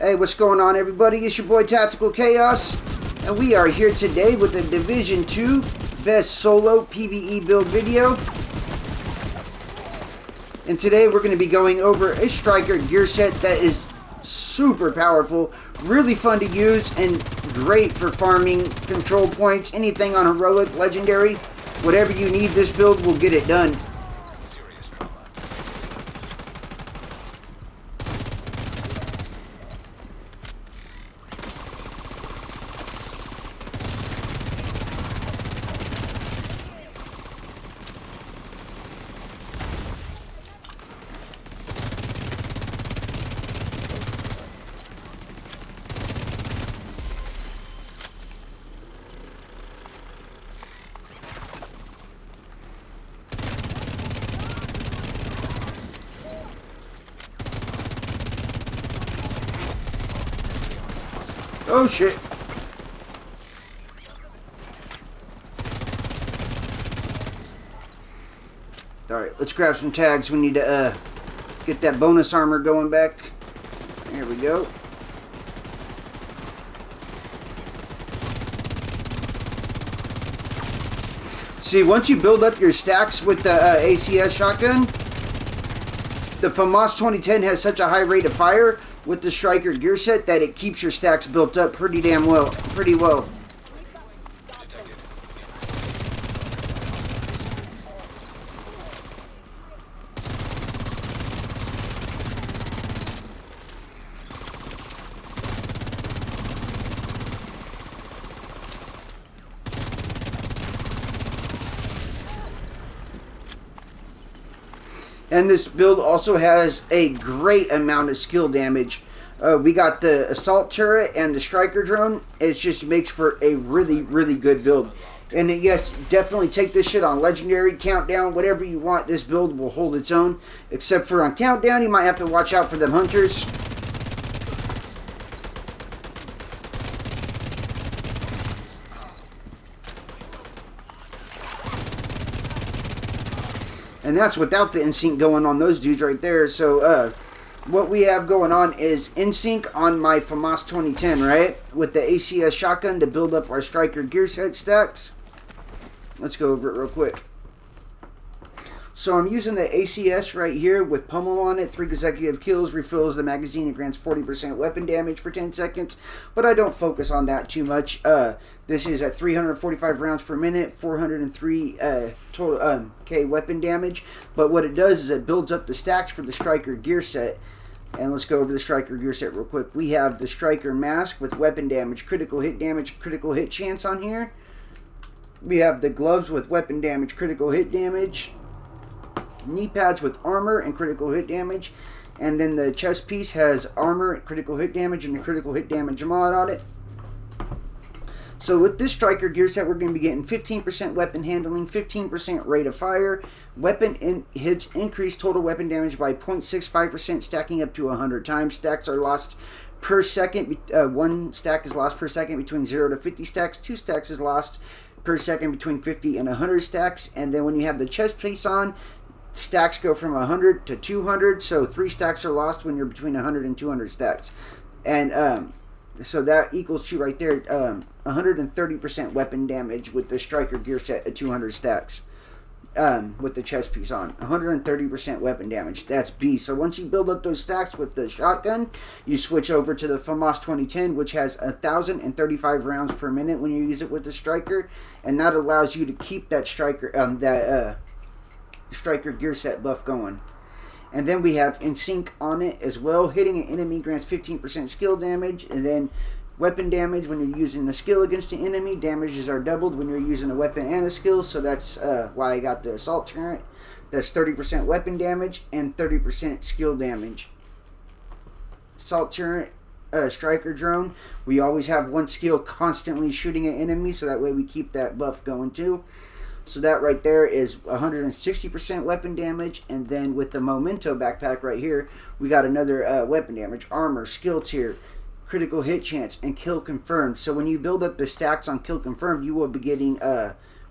Hey, what's going on, everybody? It's your boy Tactical Chaos, and we are here today with the Division 2 Best Solo PvE Build video. And today we're going to be going over a Striker gear set that is super powerful, really fun to use, and great for farming control points, anything on Heroic, Legendary. Whatever you need, this build will get it done. Oh shit. Alright, let's grab some tags. We need to get that bonus armor going back. There we go. See, once you build up your stacks with the ACS shotgun, the FAMAS 2010 has such a high rate of fire with the Striker gear set that it keeps your stacks built up pretty well. And this build also has a great amount of skill damage. We got the assault turret and the striker drone. It just makes for a really good build. And yes, definitely take this shit on legendary, countdown, whatever you want. This build will hold its own. Except for on countdown, you might have to watch out for them hunters. And that's without the InSync going on those dudes right there. So, what we have going on is InSync on my FAMAS 2010, right? With the ACS shotgun to build up our Striker gear set stacks. Let's go over it real quick. So I'm using the ACS right here with Pummel on it. 3 consecutive kills, refills the magazine, and grants 40% weapon damage for 10 seconds. But I don't focus on that too much. This is at 345 rounds per minute, 403 total K weapon damage. But what it does is it builds up the stacks for the Striker gear set. And let's go over the Striker gear set real quick. We have the Striker mask with weapon damage, critical hit chance on here. We have the gloves with weapon damage, critical hit damage. Knee pads with armor and critical hit damage. And then the chest piece has armor, critical hit damage, and the critical hit damage mod on it. So with this Striker gear set, we're going to be getting 15% weapon handling, 15% rate of fire. Weapon hits increase total weapon damage by 0.65%, stacking up to 100 times. Stacks are lost per second. 1 stack is lost per second between 0 to 50 stacks. 2 stacks is lost per second between 50 and 100 stacks. And then when you have the chest piece on, stacks go from 100 to 200. So 3 stacks are lost when you're between 100 and 200 stacks. And so that equals to right there 130% weapon damage with the Striker gear set at 200 stacks. With the chest piece on. 130% weapon damage. That's B. So once you build up those stacks with the shotgun, you switch over to the FAMAS 2010, which has 1,035 rounds per minute when you use it with the Striker. And that allows you to keep that Striker Striker gear set buff going. And then we have InSync on it as well. Hitting an enemy grants 15% skill damage. And then weapon damage when you're using a skill against an enemy. Damages are doubled when you're using a weapon and a skill. So that's why I got the assault turret. That's 30% weapon damage and 30% skill damage. Assault turret, Striker drone. We always have 1 skill constantly shooting at enemies. So that way we keep that buff going too. So that right there is 160% weapon damage. And then with the Memento backpack right here, we got another weapon damage, armor, skill tier, critical hit chance, and kill confirmed. So when you build up the stacks on kill confirmed, you will be getting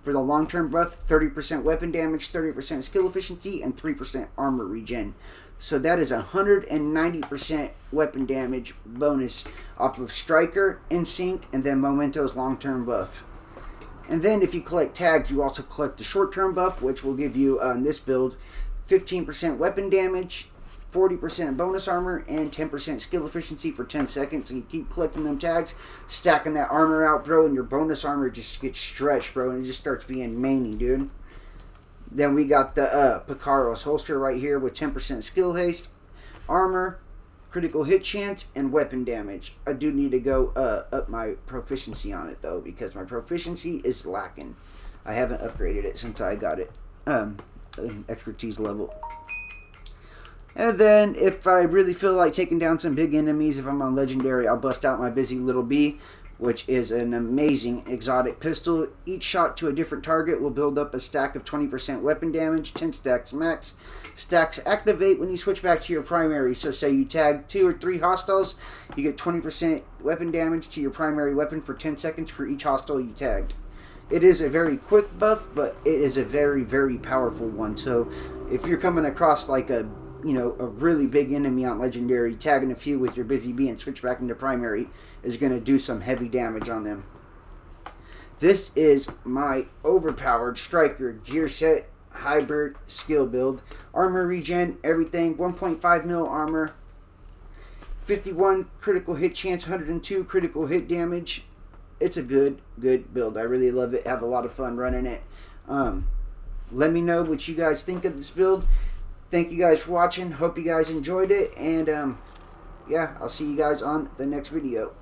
For the long-term buff, 30% weapon damage, 30% skill efficiency, and 3% armor regen. So that is 190% weapon damage bonus off of Striker, Insync, and then Memento's long-term buff. And then if you collect tags, you also collect the short-term buff, which will give you, in this build, 15% weapon damage, 40% bonus armor, and 10% skill efficiency for 10 seconds. So you keep collecting them tags, stacking that armor out, bro, and your bonus armor just gets stretched, bro, and it just starts being manny, dude. Then we got the Picaros holster right here with 10% skill haste, armor, critical hit chance, and weapon damage. I do need to go up my proficiency on it, though, because my proficiency is lacking. I haven't upgraded it since I got it expertise level. And then if I really feel like taking down some big enemies, if I'm on legendary, I'll bust out my Busy Little Bee, which is an amazing exotic pistol. Each shot to a different target will build up a stack of 20% weapon damage, 10 stacks max. Stacks activate when you switch back to your primary. So say you tag 2 or 3 hostiles, you get 20% weapon damage to your primary weapon for 10 seconds for each hostile you tagged. It is a very quick buff, but it is a very, very powerful one. So if you're coming across like a really big enemy on legendary, tagging a few with your Busy Bee and switch back into primary is going to do some heavy damage on them. This is my overpowered Striker gear set hybrid skill build. Armor regen, everything, 1.5 mil armor, 51 critical hit chance, 102 critical hit damage. It's a good build. I really love it. Have a lot of fun running it. Let me know what you guys think of this build. Thank you guys for watching. Hope you guys enjoyed it. And yeah, I'll see you guys on the next video.